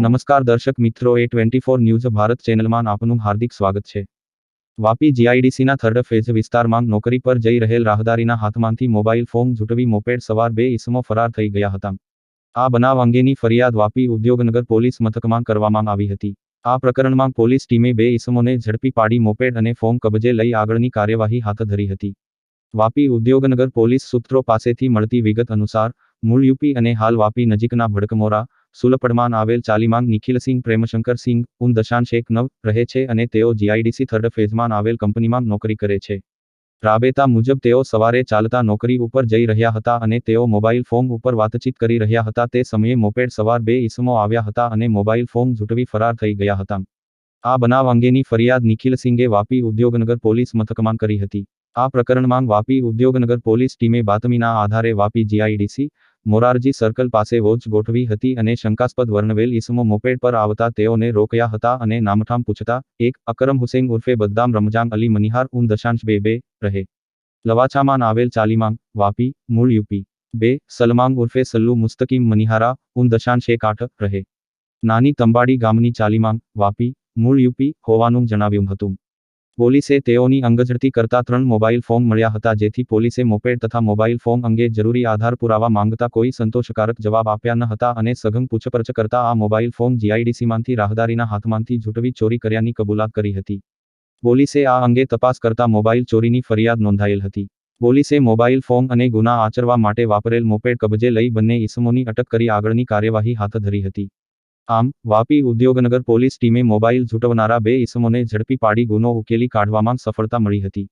નમસ્કાર દર્શક મિત્રો, A24 ન્યૂઝ ભારત ચેનલમાં આપનું હાર્દિક સ્વાગત છે। વાપી જીઆઈડીસીના થર્ડ ફેઝ વિસ્તારમાં નોકરી પર જઈ રહેલ રાહદારીના હાથમાંથી મોબાઈલ ફોન ઝૂંટવી મોપેડ સવાર બે ઈસમો ફરાર થઈ ગયા હતા। આ બનાવ અંગેની ફરિયાદ વાપી ઉદ્યોગનગર પોલીસ મથકમાં કરવામાં આવી હતી। આ પ્રકરણમાં પોલીસ ટીમે બે ઈસમોને ઝડપી પાડી મોપેડ અને ફોન કબજે લઈ આગળની કાર્યવાહી હાથ ધરી હતી। વાપી ઉદ્યોગનગર પોલીસ સૂત્રો પાસેથી મળતી વિગત અનુસાર મૂળ યુપી અને હાલ વાપી નજીકના ભડકમોરા સુલપડમાં આવેલ ચાલીમાંગ નિખિલસિંહ પ્રેમશંકરસિંહ 9 રહે છે અને તેઓ જીઆઈડીસી થર્ડ ફેઝમાં આવેલ કંપનીમાં નોકરી કરે છે। રાબેતા મુજબ તેઓ સવારે ચાલતા નોકરી ઉપર જઈ રહ્યા હતા અને તેઓ મોબાઈલ ફોન ઉપર વાતચીત કરી રહ્યા હતા। તે સમયે મોપેડ સવાર બે ઈસમો આવ્યા હતા અને મોબાઈલ ફોન ઝૂંટવી ફરાર થઈ ગયા હતા। આ બનાવ અંગેની ફરિયાદ નિખિલસિંહે વાપી ઉદ્યોગનગર પોલીસ મથકમાં કરી હતી। આ પ્રકરણમાં વાપી ઉદ્યોગનગર પોલીસ ટીમે બાતમીના આધારે વાપી જીઆઈડીસી મોરારજી સર્કલ પાસે વોચ ગોઠવી હતી અને શંકાસ્પદ વર્ણવેલ ઈસમો મોપેડ પર આવતા તેઓને રોક્યા હતા અને નામઠામ પૂછતા 1 અકરમ હુસેન ઉર્ફે બદ્દામ રમજાન અલી મનિહાર 9.22 રહે લવાછામાં આવેલ ચાલીમાંગ વાપી મૂળ યુપી 2 સલમાંગ ઉર્ફે સલ્લુ મુસ્તકીમ મનિહારા 9.8 રહે નાની તંબાડી ગામની ચાલીમાંગ વાપી મૂળ યુપી હોવાનું જણાવ્યું હતું। પોલીસે તેઓની અંગઝડતી કરતા 3 મોબાઈલ ફોન મળ્યા હતા, જેથી પોલીસે મોપેડ તથા મોબાઈલ ફોન અંગે જરૂરી આધાર પુરાવા માંગતા કોઈ સંતોષકારક જવાબ આપ્યા ન હતા અને સઘન પૂછપરછ કરતા આ મોબાઈલ ફોન જીઆઈડીસીમાંથી રાહદારીના હાથમાંથી ઝૂંટવી ચોરી કર્યાની કબૂલાત કરી હતી। પોલીસે આ અંગે તપાસ કરતા મોબાઈલ ચોરીની ફરિયાદ નોંધાયેલ હતી। પોલીસે મોબાઈલ ફોન અને ગુના આચરવા માટે વાપરેલ મોપેડ કબજે લઈ બંને ઈસમોની અટક કરી આગળની કાર્યવાહી હાથ ધરી હતી। આમ વાપી ઉદ્યોગનગર પોલીસ ટીમે મોબાઈલ ઝૂંટવનારા બે ઈસમોને ઝડપી પાડી ગુનો ઉકેલી કાઢવામાં સફળતા મળી હતી।